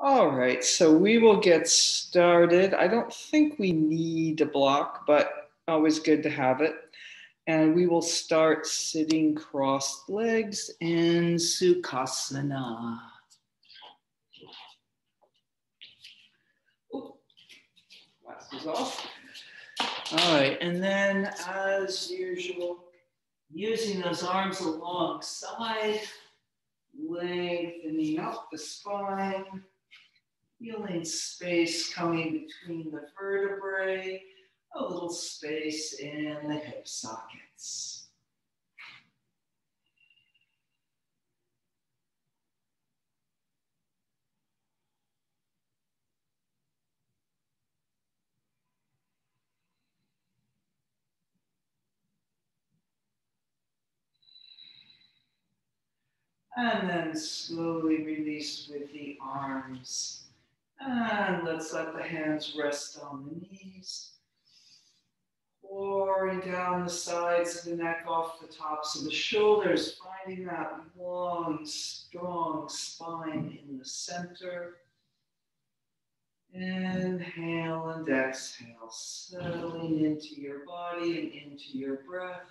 All right, so we will get started. I don't think we need a block, but always good to have it. And we will start sitting crossed legs in Sukhasana. Ooh, glasses off. All right, and then as usual, using those arms alongside, lengthening up the spine, feeling space coming between the vertebrae, a little space in the hip sockets. And then slowly release with the arms. And let's let the hands rest on the knees. Pouring down the sides of the neck off the tops of the shoulders, finding that long, strong spine in the center. Inhale and exhale, settling into your body and into your breath.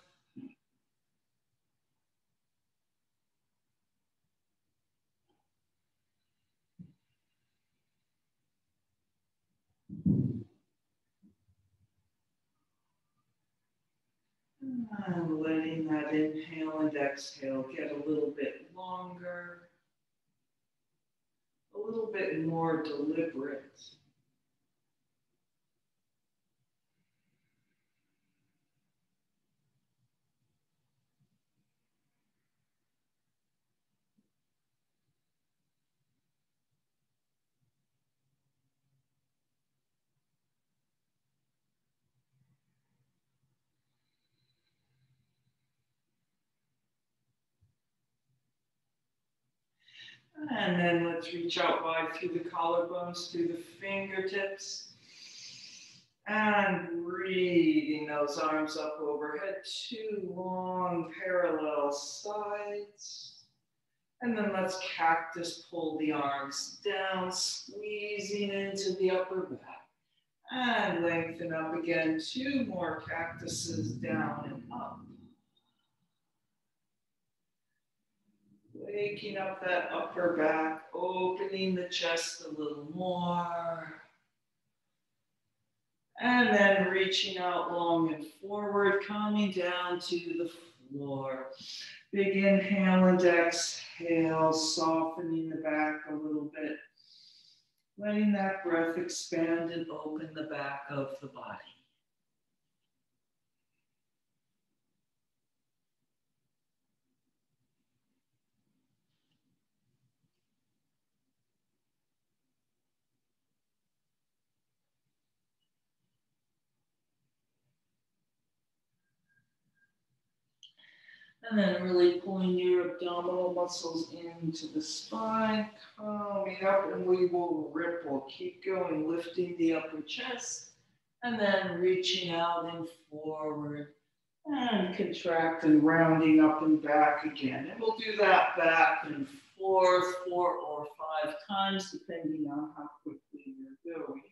And letting that inhale and exhale get a little bit longer, a little bit more deliberate. And then let's reach out wide through the collarbones, through the fingertips. And breathing those arms up overhead, two long parallel sides. And then let's cactus pull the arms down, squeezing into the upper back. And lengthen up again, two more cactuses down and up. Waking up that upper back, opening the chest a little more. And then reaching out long and forward, coming down to the floor. Big inhale and exhale, softening the back a little bit. Letting that breath expand and open the back of the body. And then really pulling your abdominal muscles into the spine, coming up, and we will ripple. Keep going, lifting the upper chest, and then reaching out and forward, and contract and rounding up and back again. And we'll do that back and forth 4 or 5 times, depending on how quickly you're going.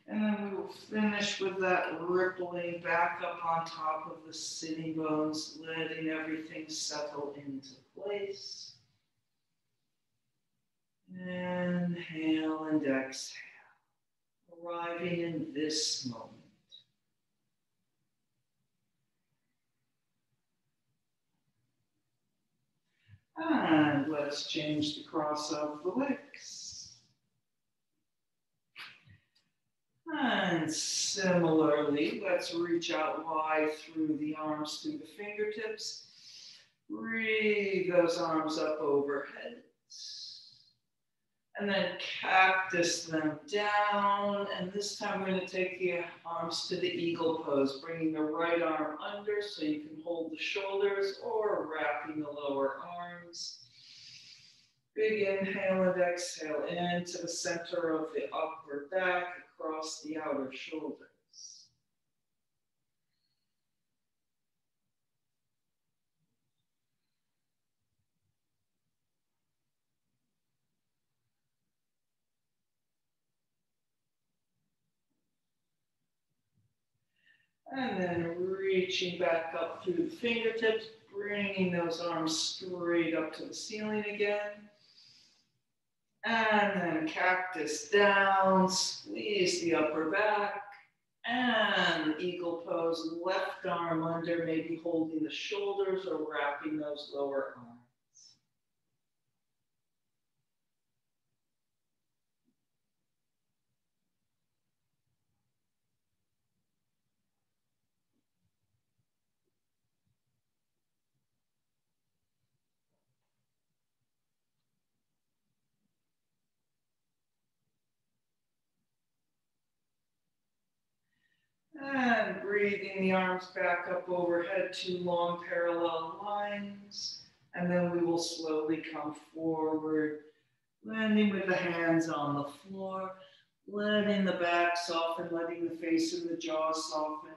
And then we will finish with that rippling back up on top of the sitting bones, letting everything settle into place. Inhale and exhale, arriving in this moment. And let's change the cross of the legs. And similarly, let's reach out wide through the arms, through the fingertips. Breathe those arms up overhead. And then cactus them down. And this time we're going to take the arms to the eagle pose, bringing the right arm under so you can hold the shoulders or wrapping the lower arms. Big inhale and exhale into the center of the upper back across the outer shoulders. And then reaching back up through the fingertips, bringing those arms straight up to the ceiling again. And then cactus down, squeeze the upper back. And eagle pose, left arm under, maybe holding the shoulders or wrapping those lower arms. And breathing the arms back up overhead, two long parallel lines. And then we will slowly come forward, landing with the hands on the floor, letting the back soften, letting the face and the jaw soften.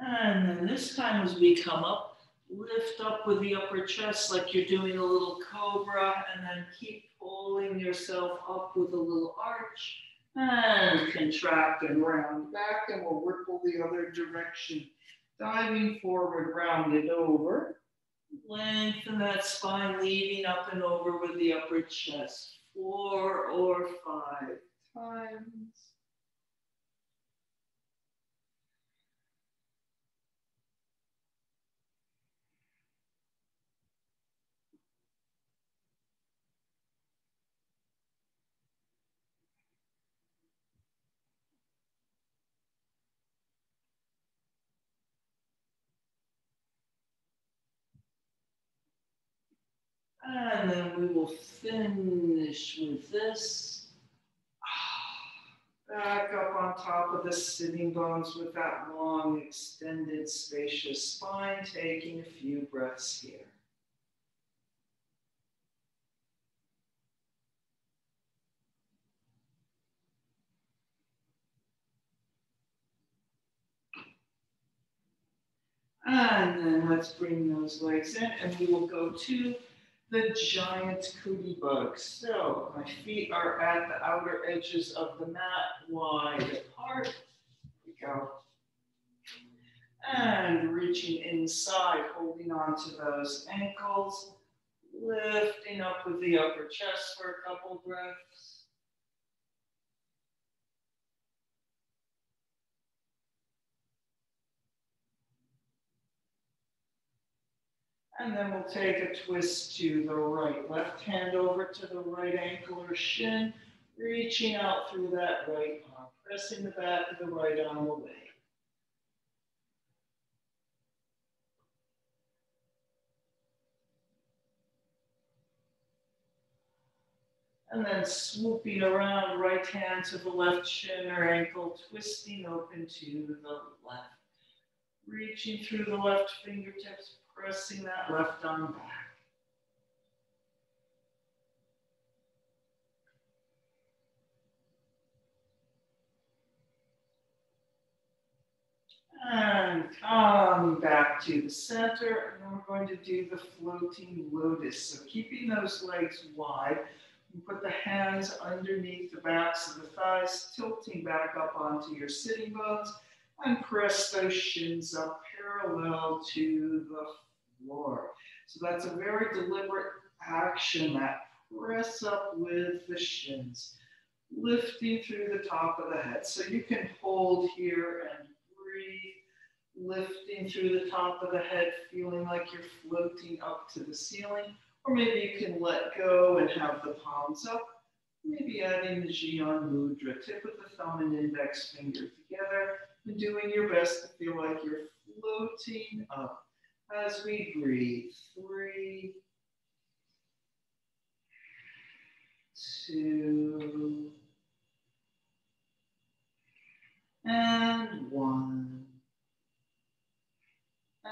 And then this time as we come up, lift up with the upper chest like you're doing a little cobra, and then keep pulling yourself up with a little arch, and contract and round back, and we'll ripple the other direction. Diving forward, rounded over. Lengthen that spine, leading up and over with the upper chest. 4 or 5 times. And then we will finish with this. Back up on top of the sitting bones with that long, extended, spacious spine, taking a few breaths here. And then let's bring those legs in, and we will go to the giant cootie bug. So my feet are at the outer edges of the mat, wide apart. Here we go. And reaching inside, holding on to those ankles, lifting up with the upper chest for a couple breaths. And then we'll take a twist to the right. Left hand over to the right ankle or shin, reaching out through that right arm, pressing the back of the right arm away. And then swooping around, right hand to the left shin or ankle, twisting open to the left. Reaching through the left fingertips, pressing that left arm back. And come back to the center, and then we're going to do the floating lotus. So keeping those legs wide, you put the hands underneath the backs of the thighs, tilting back up onto your sitting bones, and press those shins up parallel to the floor. So that's a very deliberate action, that press up with the shins, lifting through the top of the head. So you can hold here and breathe, lifting through the top of the head, feeling like you're floating up to the ceiling. Or maybe you can let go and have the palms up. Maybe adding the Jian Mudra, tip of the thumb and index finger together, and doing your best to feel like you're floating up as we breathe. 3, 2, and 1.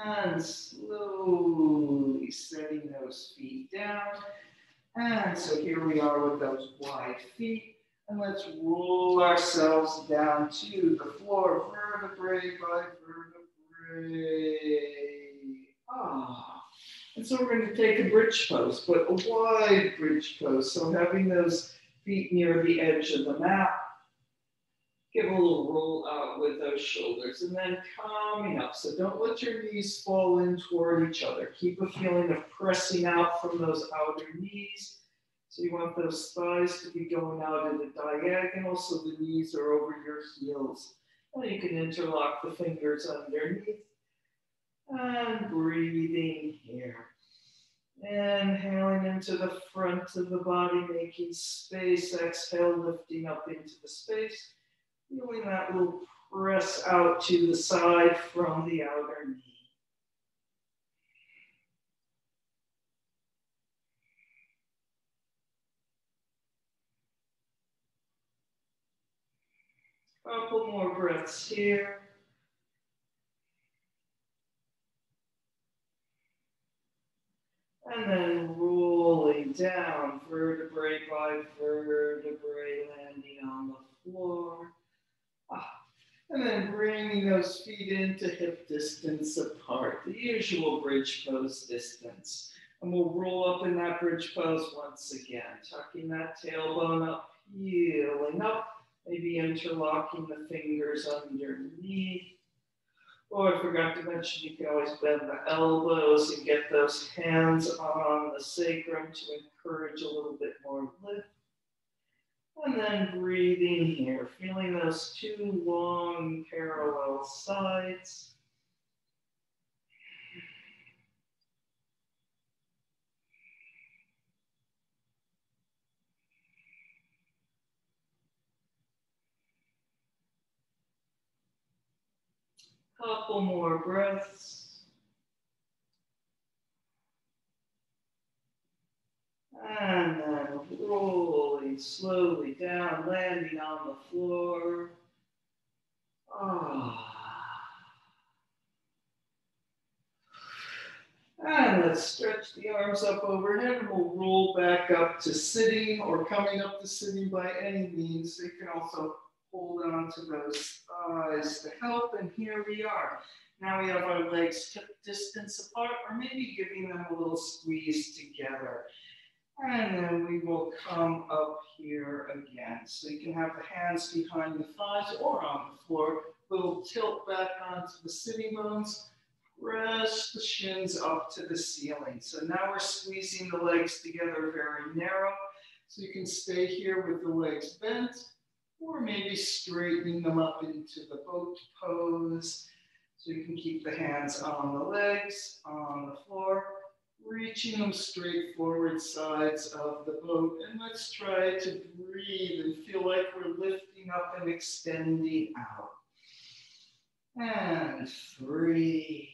And slowly setting those feet down. And so here we are with those wide feet. And let's roll ourselves down to the floor, vertebrae by vertebrae. And so we're going to take a bridge pose, but a wide bridge pose. So having those feet near the edge of the mat. Give a little roll out with those shoulders and then coming up. So don't let your knees fall in toward each other. Keep a feeling of pressing out from those outer knees. So you want those thighs to be going out in a diagonal so the knees are over your heels. And you can interlock the fingers underneath. And breathing here. Inhaling into the front of the body, making space. Exhale, lifting up into the space. Feeling that little press out to the side from the outer knee. Couple more breaths here. And then rolling down, vertebrae by vertebrae, landing on the floor. And then bringing those feet into hip distance apart, the usual bridge pose distance. And we'll roll up in that bridge pose once again, tucking that tailbone up, heeling up, maybe interlocking the fingers underneath. Oh, I forgot to mention, you can always bend the elbows and get those hands on the sacrum to encourage a little bit more lift. And then breathing here, feeling those two long parallel sides. Couple more breaths. And then rolling slowly down, landing on the floor. And let's stretch the arms up overhead and we'll roll back up to sitting or coming up to sitting by any means. So you can also hold on to those thighs to help. And here we are. Now we have our legs hip distance apart or maybe giving them a little squeeze together. And then we will come up here again. So you can have the hands behind the thighs or on the floor. Little tilt back onto the sitting bones. Press the shins up to the ceiling. So now we're squeezing the legs together very narrow. So you can stay here with the legs bent or maybe straightening them up into the boat pose. So you can keep the hands on the legs, on the floor. Reaching them straight forward sides of the boat. And let's try to breathe and feel like we're lifting up and extending out. And 3.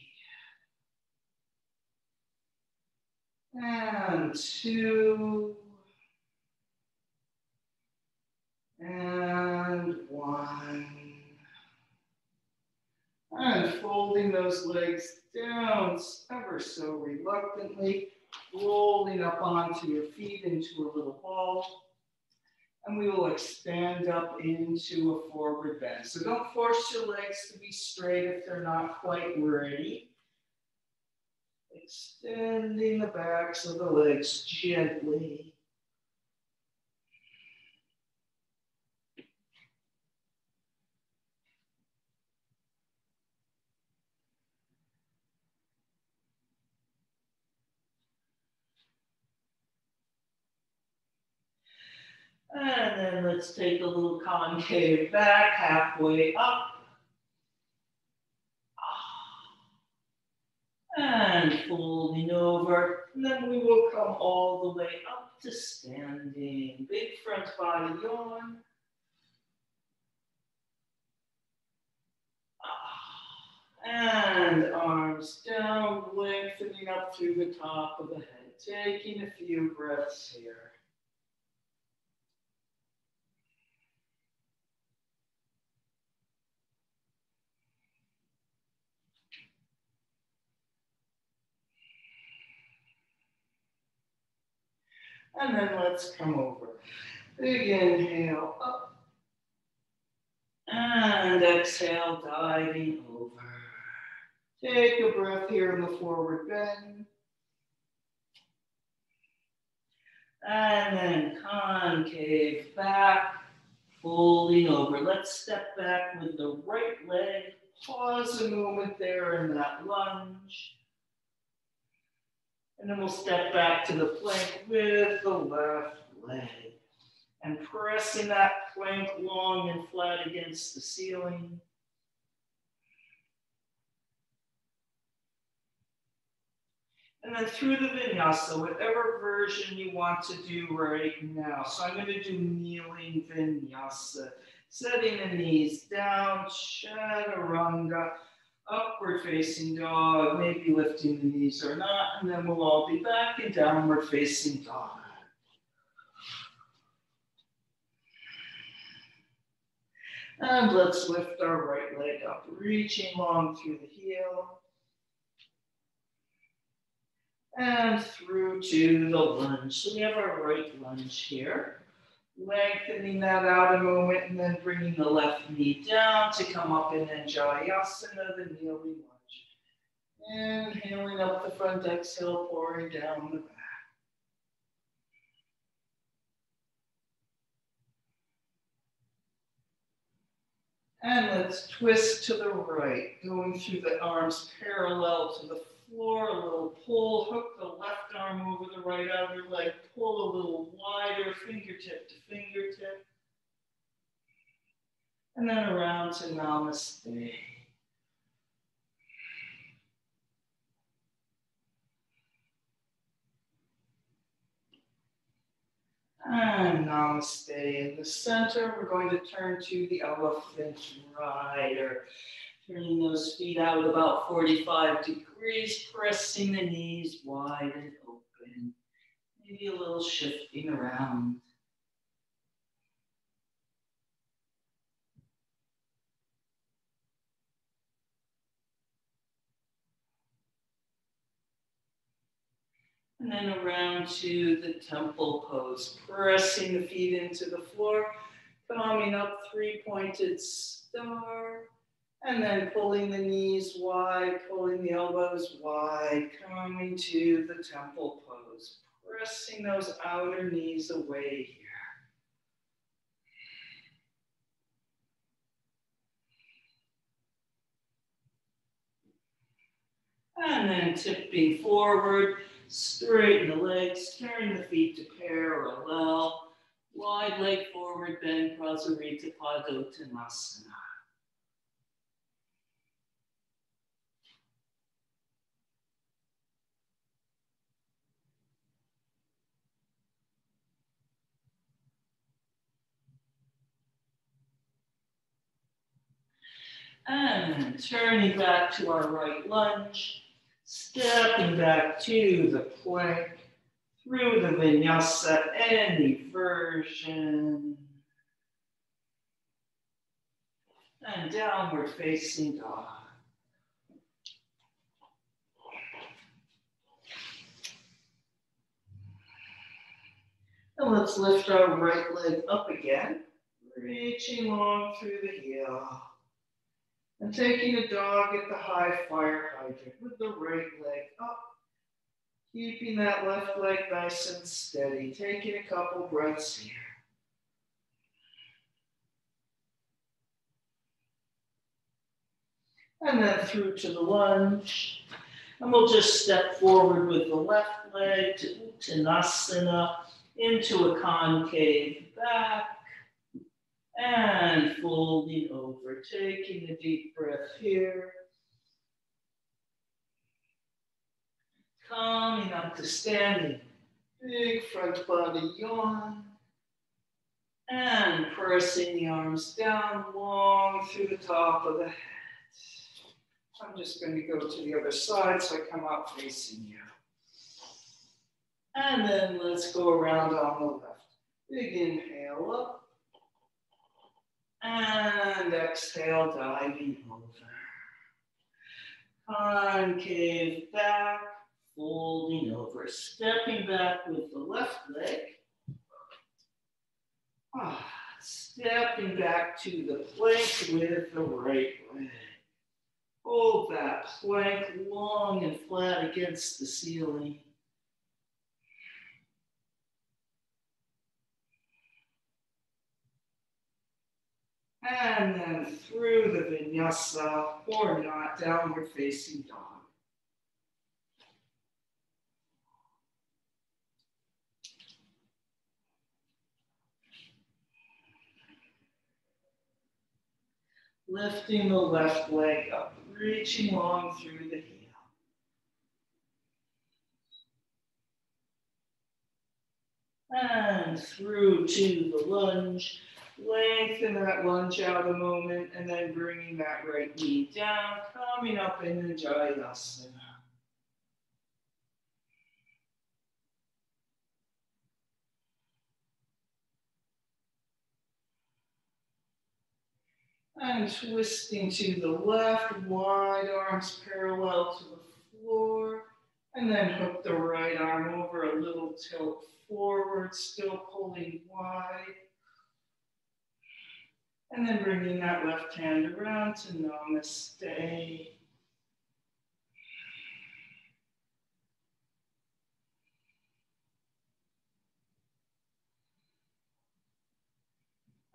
And 2. And 1. And folding those legs down ever so reluctantly, rolling up onto your feet into a little ball. And we will expand up into a forward bend. So don't force your legs to be straight if they're not quite ready. Extending the backs of the legs gently. And then let's take a little concave back, halfway up. And folding over. And then we will come all the way up to standing. Big front body yawn. And arms down, lengthening up through the top of the head. Taking a few breaths here. And then let's come over. Big inhale up. And exhale, diving over. Take a breath here in the forward bend. And then concave back, folding over. Let's step back with the right leg. Pause a moment there in that lunge. And then we'll step back to the plank with the left leg. And pressing that plank long and flat against the ceiling. And then through the vinyasa, whatever version you want to do right now. So I'm going to do kneeling vinyasa. Setting the knees down, chaturanga, upward facing dog, maybe lifting the knees or not, and then we'll all be back in downward facing dog. And let's lift our right leg up, reaching long through the heel. And through to the lunge. So we have our right lunge here. Lengthening that out a moment and then bringing the left knee down to come up in Anjayasana, the kneeling lunge. Inhaling up the front, exhale, pouring down the back. And let's twist to the right, going through the arms parallel to the floor, a little pull, hook the left arm over the right outer leg, pull a little wider, fingertip to fingertip. And then around to Namaste. And Namaste. In the center, we're going to turn to the elephant rider. Turning those feet out about 45 degrees, pressing the knees wide and open. Maybe a little shifting around. And then around to the temple pose, pressing the feet into the floor, coming up three-pointed star, and then pulling the knees wide, pulling the elbows wide, coming to the temple pose, pressing those outer knees away here. And then tipping forward, straighten the legs, turn the feet to parallel, wide leg forward bend, Prasarita Padottanasana. And then turning back to our right lunge, stepping back to the plank, through the vinyasa, any version. And downward facing dog. And let's lift our right leg up again, reaching long through the heel. And taking a dog at the high fire hydrant with the right leg up. Keeping that left leg nice and steady. Taking a couple breaths here. And then through to the lunge. And we'll just step forward with the left leg to Uttanasana, into a concave back. And folding over, taking a deep breath here. Coming up to standing. Big front body yawn. And pressing the arms down long through the top of the head. I'm just going to go to the other side so I come out facing you. And then let's go around on the left. Big inhale up. And exhale, diving over. Concave back, folding over. Stepping back with the left leg. Stepping back to the plank with the right leg. Hold that plank long and flat against the ceiling. And then through the Vinyasa or not, downward facing dog. Lifting the left leg up, reaching long through the heel. And through to the lunge. Lengthen that lunge out a moment and then bringing that right knee down, coming up in the Jayasana. And twisting to the left, wide arms parallel to the floor. And then hook the right arm over, a little tilt forward, still pulling wide. And then bringing that left hand around to Namaste.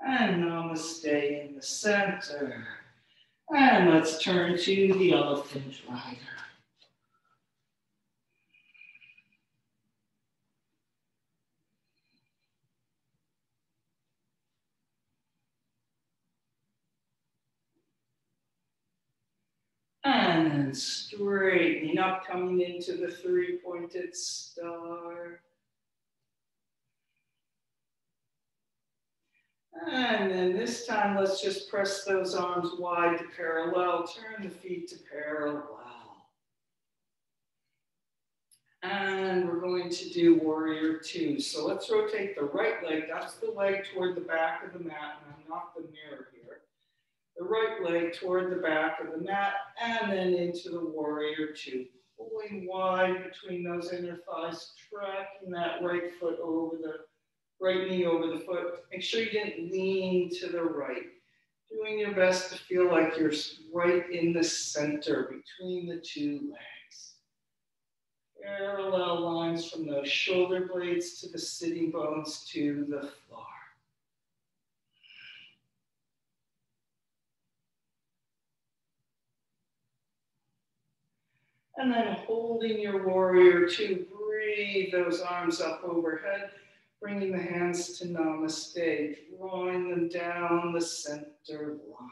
And Namaste in the center. And let's turn to the elephant rider. And then straightening up, coming into the three-pointed star. And then this time, let's just press those arms wide to parallel. Turn the feet to parallel. And we're going to do warrior two. So let's rotate the right leg. That's the leg toward the back of the mat. And I'm not the mirror here. The right leg toward the back of the mat. And then into the warrior two. Pulling wide between those inner thighs. Tracking that right foot over the right knee over the foot. Make sure you didn't lean to the right. Doing your best to feel like you're right in the center between the two legs. Parallel lines from those shoulder blades to the sitting bones to the floor. And then holding your warrior two, breathe those arms up overhead. Bringing the hands to Namaste, drawing them down the center line.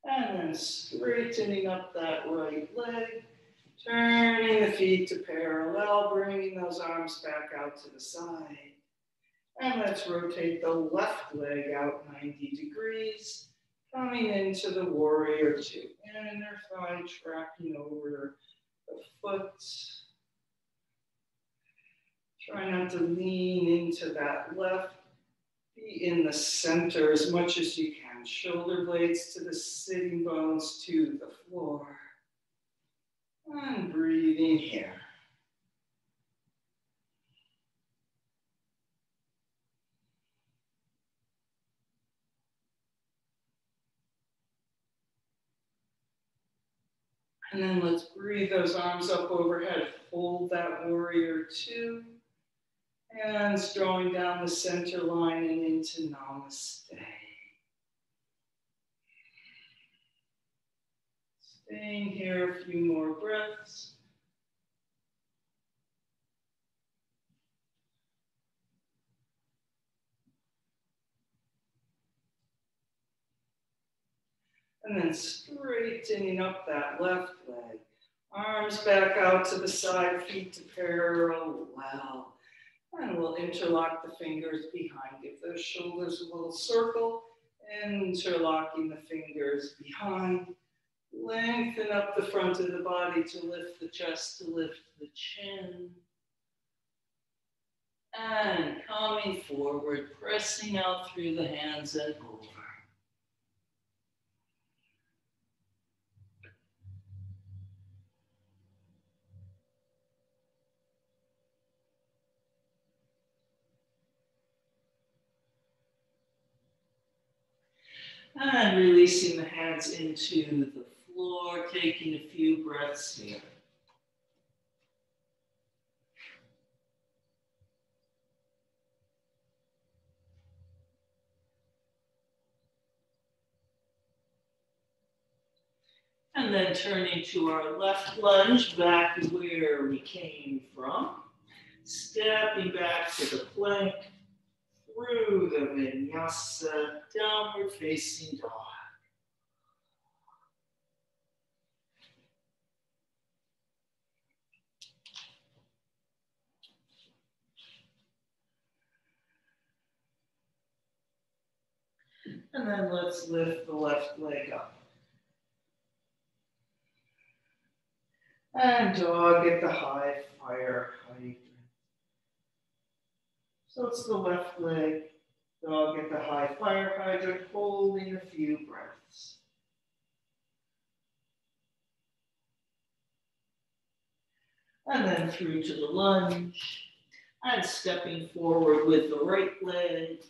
And then straightening up that right leg, turning the feet to parallel, bringing those arms back out to the side. And let's rotate the left leg out 90 degrees. Coming into the warrior two, inner thigh tracking over the foot. Try not to lean into that left. Be in the center as much as you can. Shoulder blades to the sitting bones to the floor. And breathing here. And then let's breathe those arms up overhead. Hold that warrior two. Hands drawing down the center line and into Namaste. Staying here a few more breaths. And then straightening up that left leg. Arms back out to the side, feet to parallel. And we'll interlock the fingers behind. Give those shoulders a little circle. Interlocking the fingers behind. Lengthen up the front of the body to lift the chest, to lift the chin. And coming forward, pressing out through the hands and over. And releasing the hands into the floor, taking a few breaths here. And then turning to our left lunge, back where we came from. Stepping back to the plank, through the Vinyasa, downward facing dog. And then let's lift the left leg up. And dog at the high fire height. So it's the left leg, dog at the high fire hydrant, holding a few breaths. And then through to the lunge, and stepping forward with the right leg,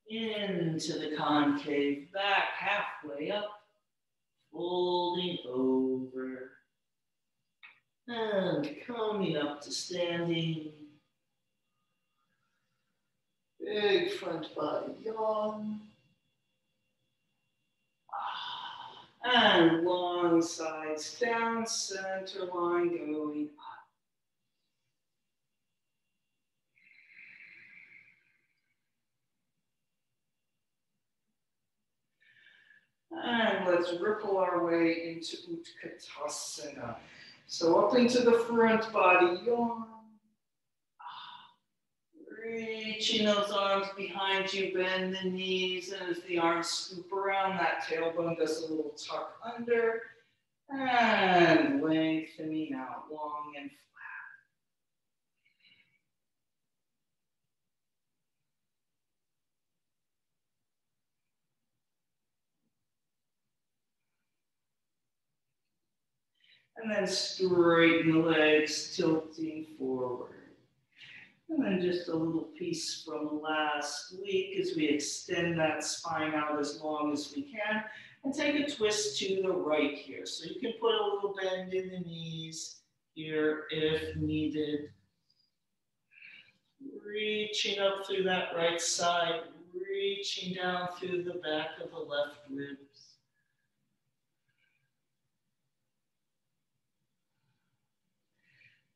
into the concave, back halfway up, folding over, and coming up to standing. Big front body yawn. And long sides down, center line going up. And let's ripple our way into Utkatasana. So up into the front body yawn. Reaching those arms behind you, bend the knees, and as the arms scoop around, that tailbone does a little tuck under, and lengthening out long and flat. And then straighten the legs, tilting forward. And then just a little piece from last week as we extend that spine out as long as we can. And take a twist to the right here. So you can put a little bend in the knees here if needed. Reaching up through that right side, reaching down through the back of the left ribs.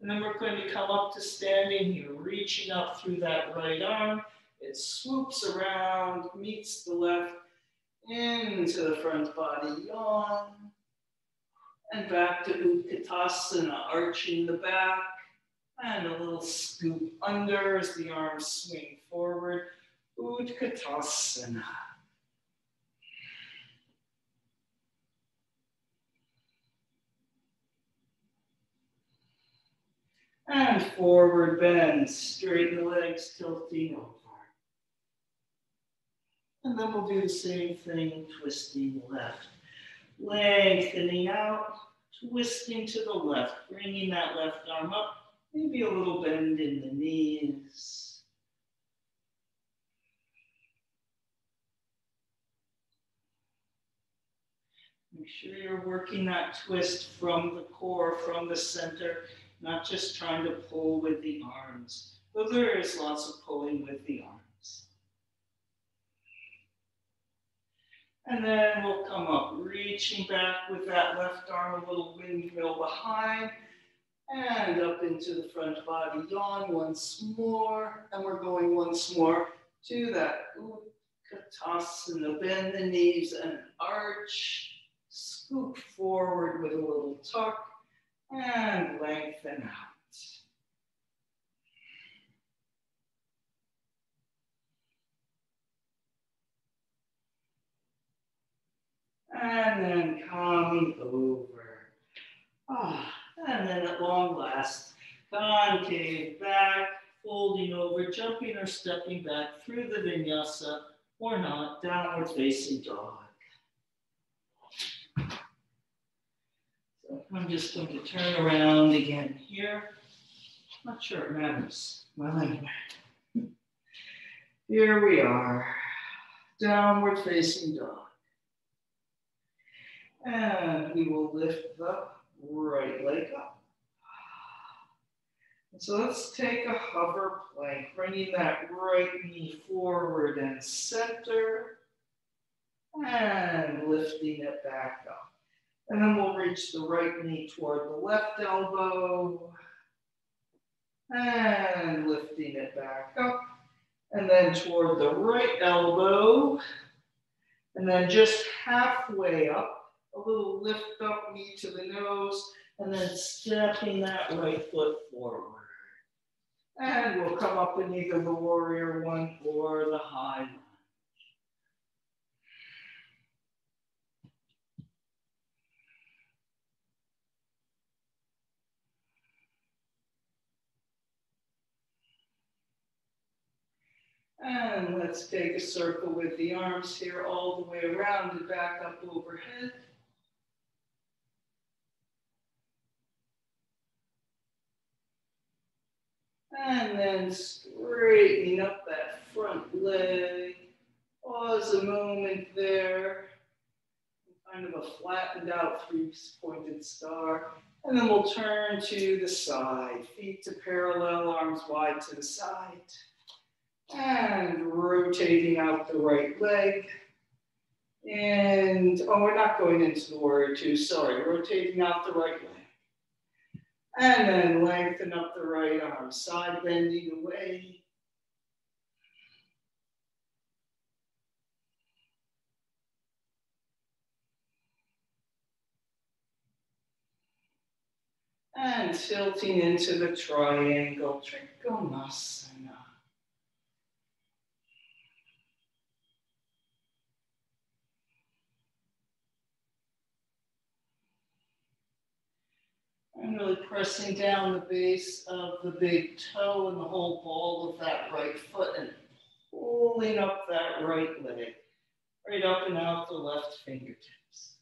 And then we're going to come up to standing here, reaching up through that right arm. It swoops around, meets the left, into the front body, yawn. And back to Utkatasana, arching the back. And a little scoop under as the arms swing forward. Utkatasana. And forward bend, straighten the legs, tilting over. And then we'll do the same thing, twisting left. Lengthening out, twisting to the left, bringing that left arm up, maybe a little bend in the knees. Make sure you're working that twist from the core, from the center, not just trying to pull with the arms, though there is lots of pulling with the arms. And then we'll come up, reaching back with that left arm, a little windmill behind, and up into the front body, yawn once more, and we're going once more to that Sukhasana, bend the knees and arch. Scoop forward with a little tuck and lengthen out. And then coming over. And then at long last, concave back, folding over, jumping or stepping back through the vinyasa or not, downward facing dog. So I'm just going to turn around again here. Not sure it matters. Well, anyway. Here we are, downward facing dog. And we will lift the right leg up. And so let's take a hover plank, bringing that right knee forward and center, and lifting it back up. And then we'll reach the right knee toward the left elbow, and lifting it back up. And then toward the right elbow, and then just halfway up, a little lift up, knee to the nose, and then stepping that right foot forward. And we'll come up in either the warrior one or the high lunge. And let's take a circle with the arms here all the way around and back up overhead. And then straightening up that front leg. Pause a moment there. Kind of a flattened out three-pointed star. And then we'll turn to the side. Feet to parallel, arms wide to the side. And rotating out the right leg. And, we're not going into the warrior two, sorry. Rotating out the right leg. And then lengthen up the right arm, side bending away. And tilting into the triangle, Trikonasana. And really pressing down the base of the big toe and the whole ball of that right foot and pulling up that right leg, right up and out the left fingertips.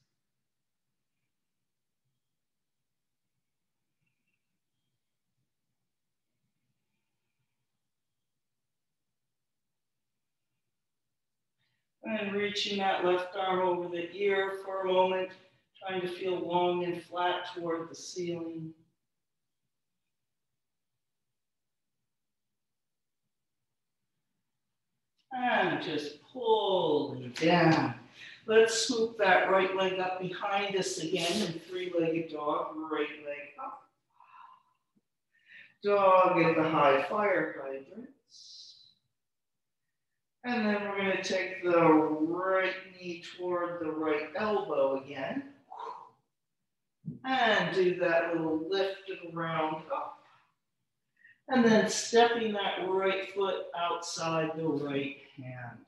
And reaching that left arm over the ear for a moment, trying to feel long and flat toward the ceiling. And just pulling down. Let's swoop that right leg up behind us again in three-legged dog, right leg up. Dog at the high fire hydrants. And then we're going to take the right knee toward the right elbow again. And do that little lift and round up. And then stepping that right foot outside the right hand.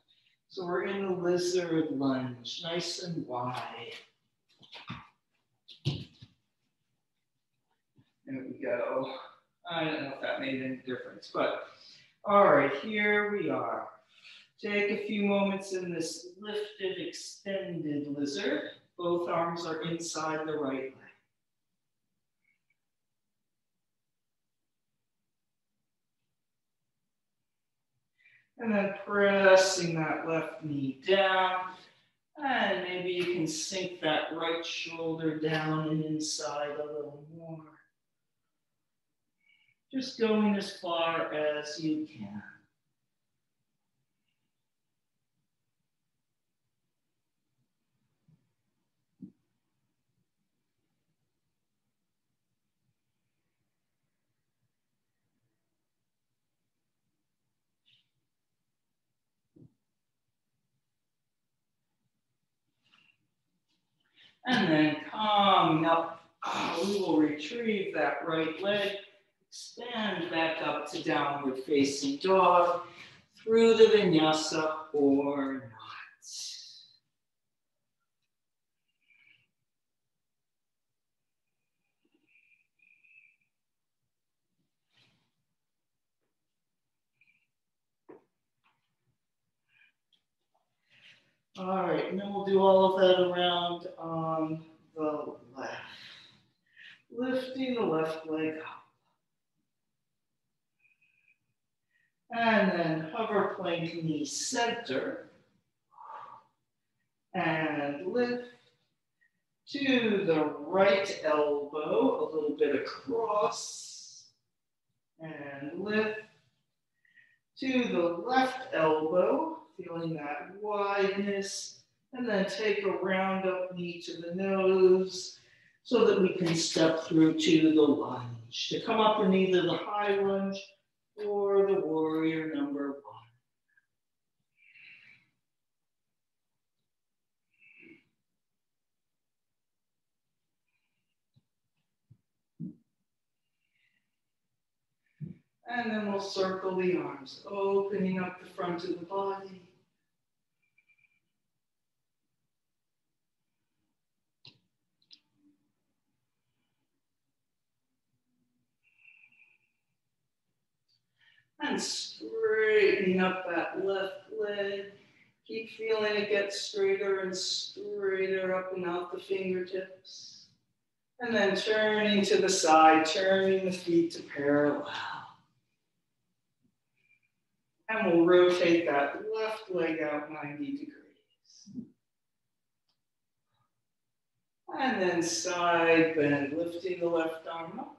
So we're in the lizard lunge, nice and wide. There we go. I don't know if that made any difference, but all right, here we are. Take a few moments in this lifted, extended lizard. Both arms are inside the right leg. And then pressing that left knee down. And maybe you can sink that right shoulder down and inside a little more. Just going as far as you can. And then coming up, we will retrieve that right leg, extend back up to downward facing dog through the vinyasa or not. All right, and then we'll do all of that around on the left. Lifting the left leg up. And then hover plank knee center. And lift to the right elbow, a little bit across. And lift to the left elbow, feeling that wideness. And then take a round up knee to the nose so that we can step through to the lunge. To come up in either the high lunge or the warrior number 1. And then we'll circle the arms, opening up the front of the body. And straightening up that left leg. Keep feeling it get straighter and straighter up and out the fingertips. And then turning to the side, turning the feet to parallel. And we'll rotate that left leg out 90 degrees. And then side bend, lifting the left arm up.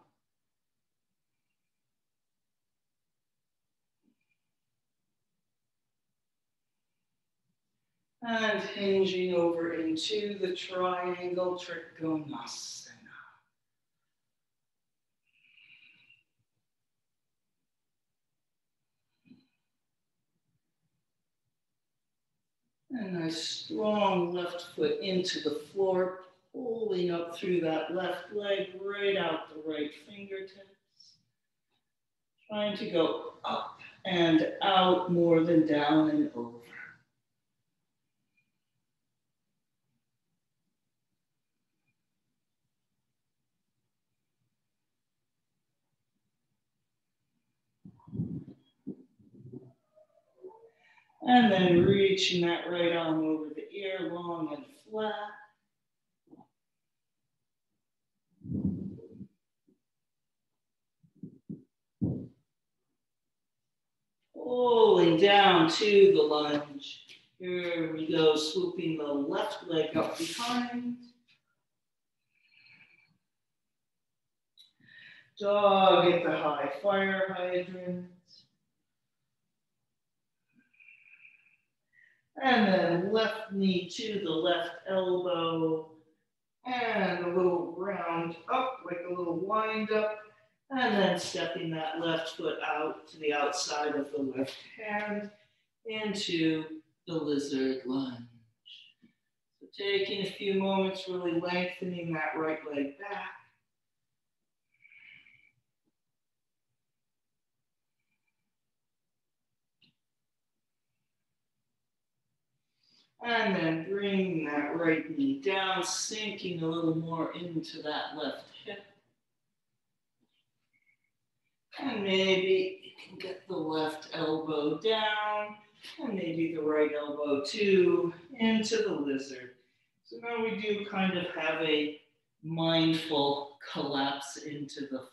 And hinging over into the triangle Trikonasana. And nice strong left foot into the floor, pulling up through that left leg, right out the right fingertips. Trying to go up and out more than down and over. And then reaching that right arm over the ear, long and flat. Pulling down to the lunge. Here we go, swooping the left leg up behind. Dog at the high fire hydrant. And then left knee to the left elbow. And a little round up, like a little wind up. And then stepping that left foot out to the outside of the left hand into the lizard lunge. So taking a few moments, really lengthening that right leg back. And then bringing that right knee down, sinking a little more into that left hip. And maybe you can get the left elbow down, and maybe the right elbow too, into the lizard. So now we do kind of have a mindful collapse into the floor.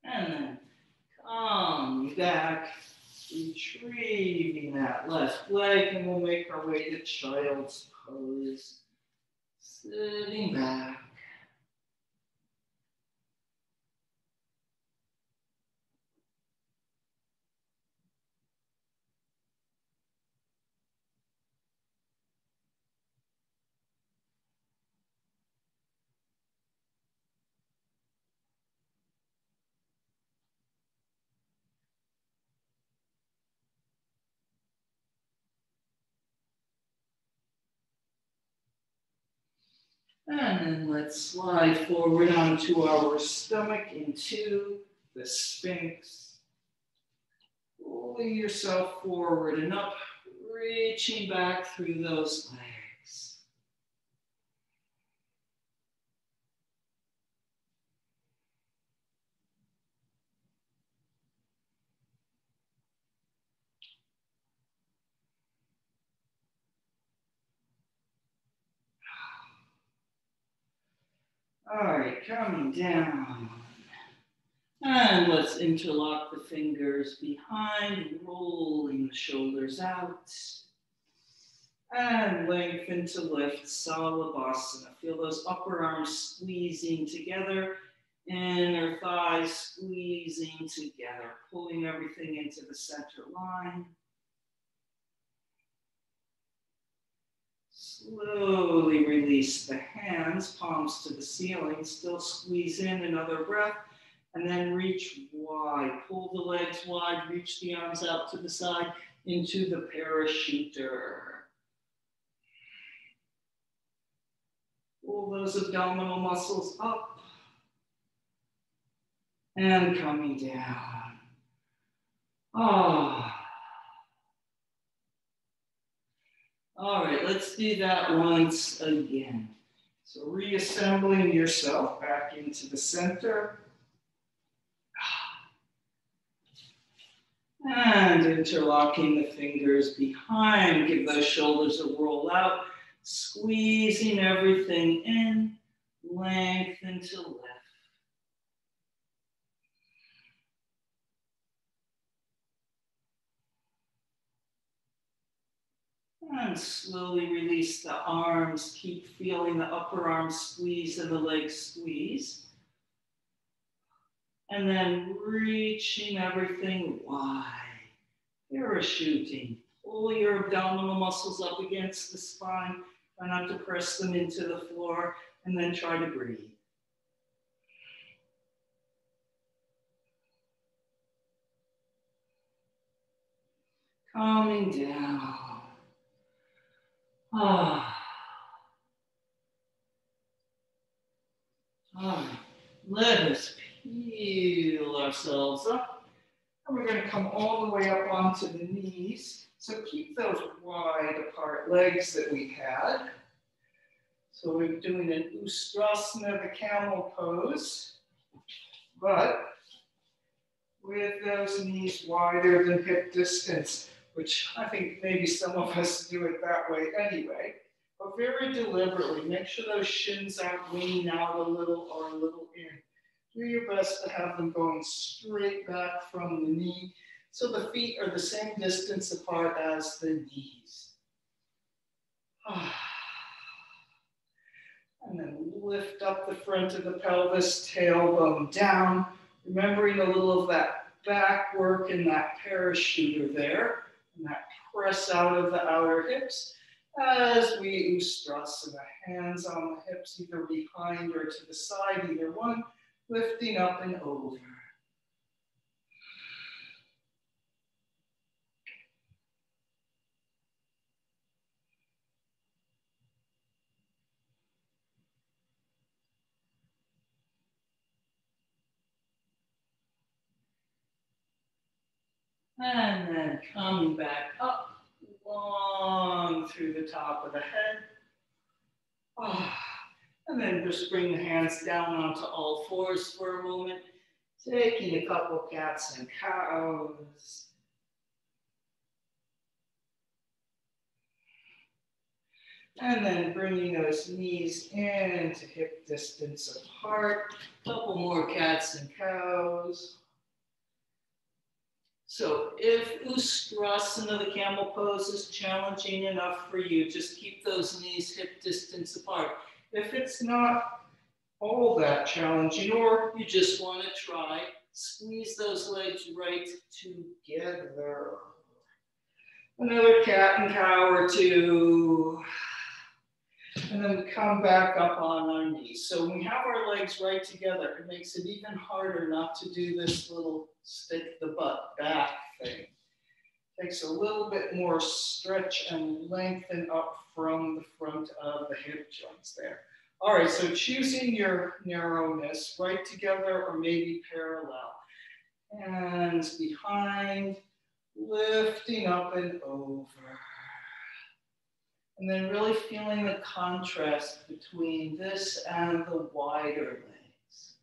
And then come back, retrieving that left leg, and we'll make our way to child's pose. Sitting back. And then let's slide forward onto our stomach into the Sphinx. Pulling yourself forward and up, reaching back through those legs. All right, coming down. And let's interlock the fingers behind, rolling the shoulders out. And lengthen to lift, Salabhasana. Feel those upper arms squeezing together, inner thighs squeezing together, pulling everything into the center line. Slowly release the hands, palms to the ceiling, still squeeze in another breath, and then reach wide. Pull the legs wide, reach the arms out to the side into the parachuter. Pull those abdominal muscles up and coming down. Ah. All right, let's do that once again. So reassembling yourself back into the center. And interlocking the fingers behind. Give those shoulders a roll out. Squeezing everything in. Lengthen to lift. And slowly release the arms. Keep feeling the upper arms squeeze and the legs squeeze. And then reaching everything wide. Parachuting. Pull your abdominal muscles up against the spine. Try not to press them into the floor. And then try to breathe. Calming down. Ah. All right. Let us peel ourselves up. And we're going to come all the way up onto the knees. So keep those wide apart legs that we had. So we're doing an Ustrasana, the camel pose, but with those knees wider than hip distance, which I think maybe some of us do it that way anyway. But very deliberately, make sure those shins aren't leaning out a little or a little in. Do your best to have them going straight back from the knee so the feet are the same distance apart as the knees. And then lift up the front of the pelvis, tailbone down, remembering a little of that back work and that parachuter there, and that press out of the outer hips as we Ustrasana, hands on the hips, either behind or to the side, either one, lifting up and over. And then coming back up, long through the top of the head. And then just bring the hands down onto all fours for a moment, taking a couple cats and cows. And then bringing those knees into hip distance apart. Couple more cats and cows. So if Ustrasana, the camel pose, is challenging enough for you, just keep those knees hip distance apart. If it's not all that challenging, or you just want to try, squeeze those legs right together. Another cat and cow or two. And then we come back up on our knees. So when we have our legs right together, it makes it even harder not to do this little stick the butt back thing. Takes a little bit more stretch and lengthen up from the front of the hip joints there. All right, so choosing your narrowness, right together or maybe parallel. Hands behind, lifting up and over. And then really feeling the contrast between this and the wider legs.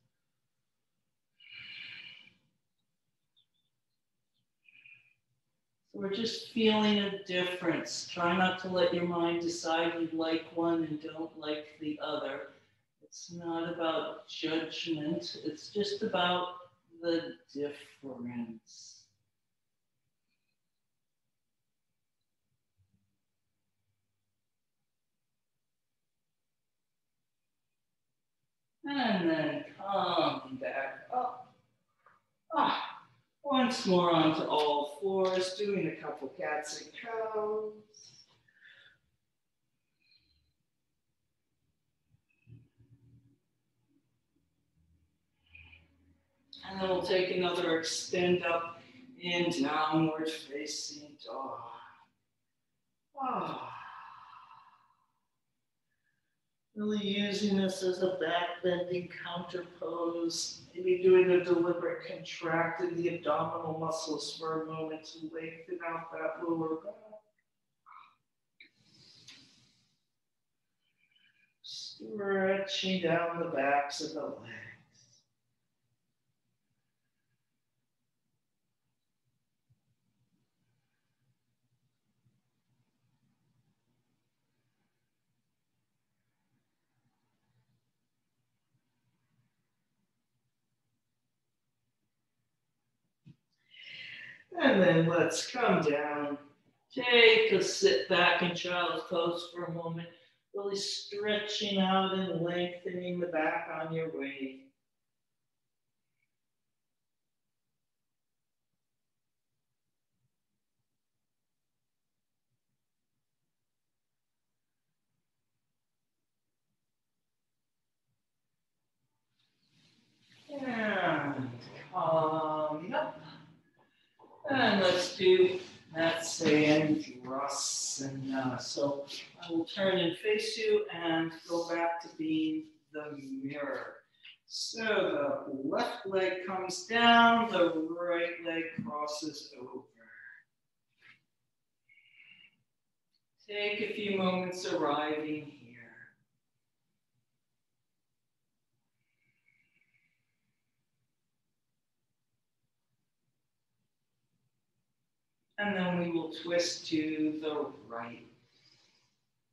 So we're just feeling a difference. Try not to let your mind decide you like one and don't like the other. It's not about judgment. It's just about the difference. And then come back up. Once more onto all fours, doing a couple cats and cows. And then we'll take another extend up in downward facing dog. Really using this as a back bending counter pose. Maybe doing a deliberate contract in the abdominal muscles for a moment to lengthen out that lower back. Stretching down the backs of the legs. And then let's come down. Take a sit back in child's pose for a moment. Really stretching out and lengthening the back on your way. And coming up. And let's do that Andrasana. So I will turn and face you and go back to being the mirror. So the left leg comes down, the right leg crosses over. Take a few moments arriving here. And then we will twist to the right.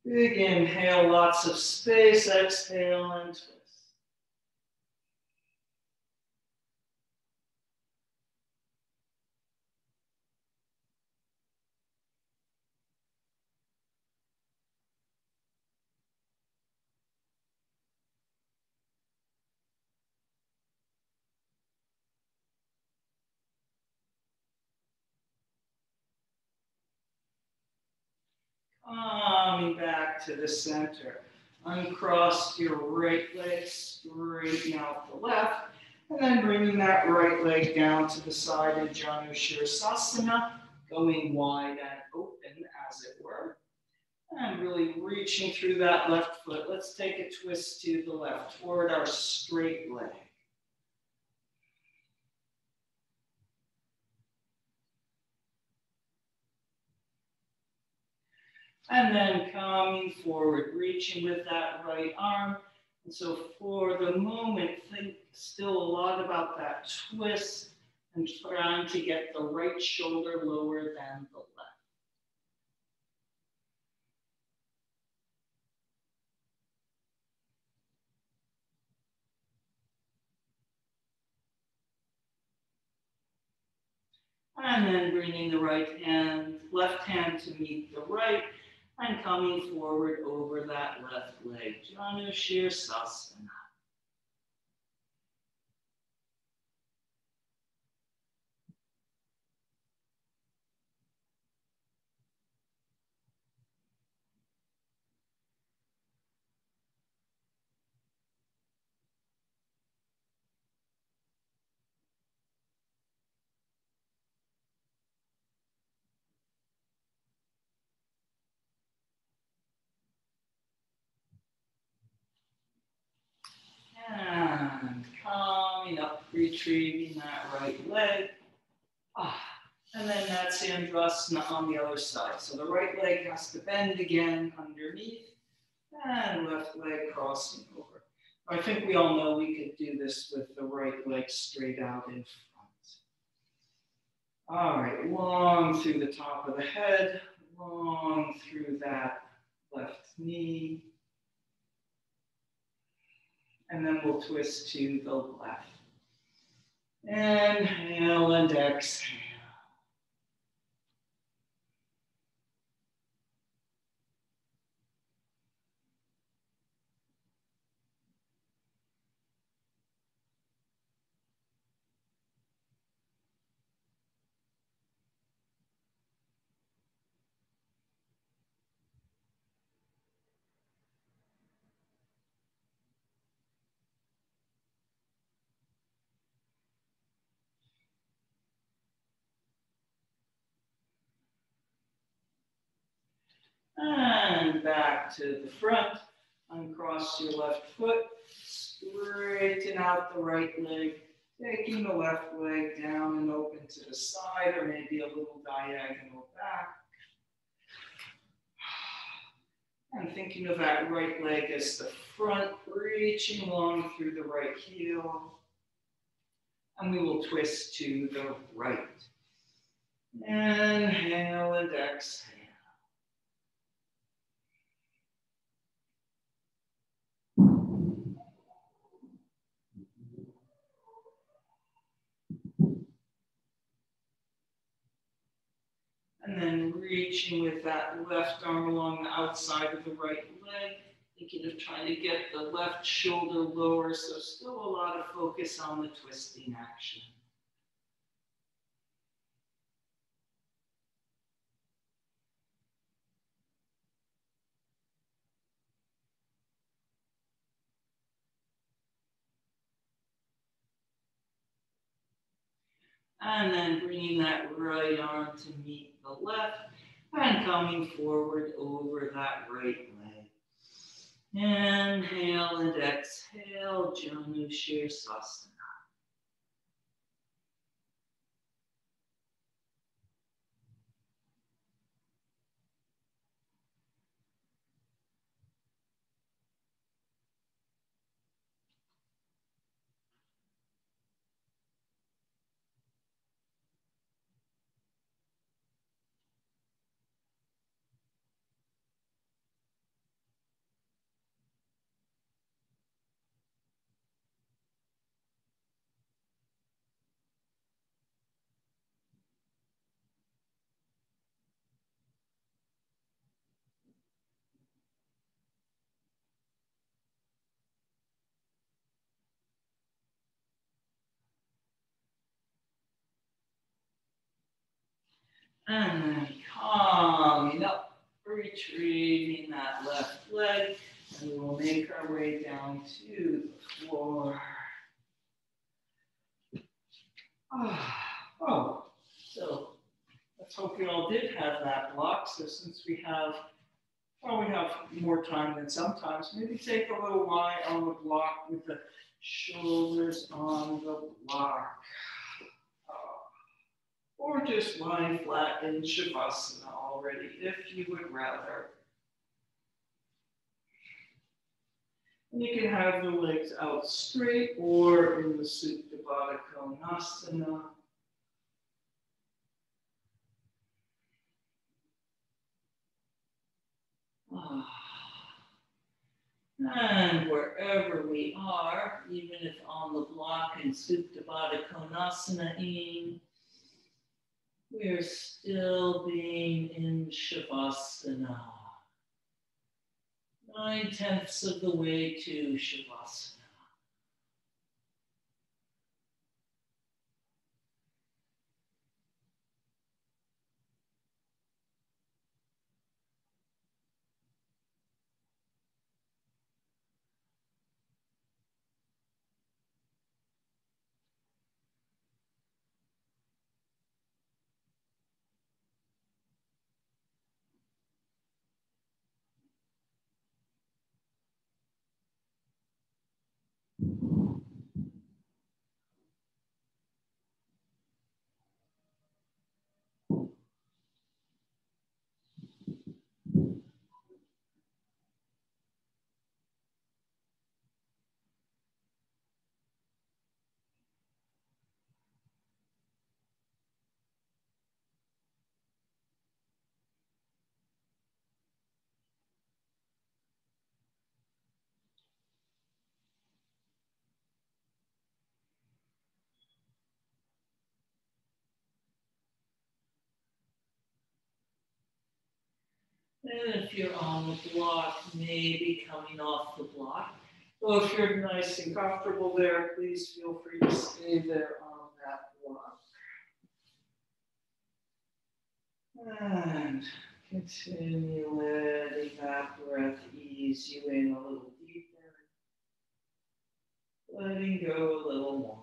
Big inhale, lots of space. Exhale and twist. Coming back to the center. Uncross your right leg, straighten out the left, and then bringing that right leg down to the side in Sukhasana, going wide and open as it were. And really reaching through that left foot. Let's take a twist to the left toward our straight leg. And then coming forward, reaching with that right arm. And so for the moment, think still a lot about that twist and trying to get the right shoulder lower than the left. And then bringing the left hand to meet the right, and coming forward over that left leg. Janushirasana. And coming up, retrieving that right leg. And then that's Andrasana on the other side. So the right leg has to bend again underneath, and left leg crossing over. I think we all know we could do this with the right leg straight out in front. All right, long through the top of the head, long through that left knee. And then we'll twist to the left. Inhale and exhale. And back to the front. Uncross your left foot. Straighten out the right leg. Taking the left leg down and open to the side, or maybe a little diagonal back. And thinking of that right leg as the front, reaching long through the right heel. And we will twist to the right. Inhale and exhale. And then reaching with that left arm along the outside of the right leg, thinking of trying to get the left shoulder lower, so still a lot of focus on the twisting action. And then bringing that right arm to meet the left and coming forward over that right leg. Inhale and exhale, Janu Sirsasana. And then coming up, retrieving that left leg, and we will make our way down to the floor. So let's hope we all did have that block. So since we have more time than sometimes, maybe take a little lie on the block with the shoulders on the block. Or just lying flat in Shavasana already, if you would rather. And you can have the legs out straight or in the Supta Baddha Konasana. And wherever we are, even if on the block in Supta Baddha Konasana, we're still being in Shavasana. 9/10 of the way to Shavasana. And if you're on the block, maybe coming off the block. Well, if you're nice and comfortable there, please feel free to stay there on that block. And continue letting that breath ease you in a little deeper. Letting go a little more.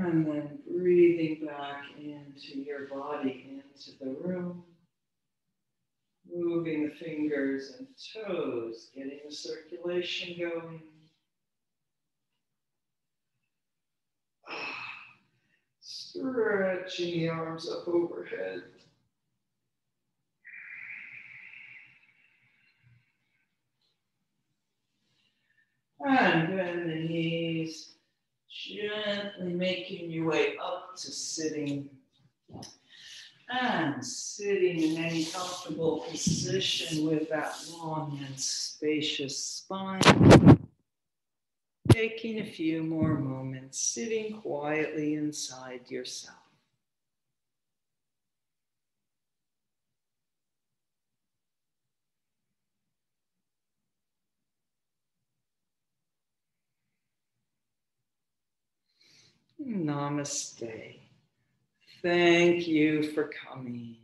And then breathing back into your body, into the room. Moving the fingers and toes, getting the circulation going. Stretching the arms up overhead. And bend the knees, gently making your way up to sitting. And sitting in any comfortable position with that long and spacious spine. Taking a few more moments, sitting quietly inside yourself. Namaste. Thank you for coming.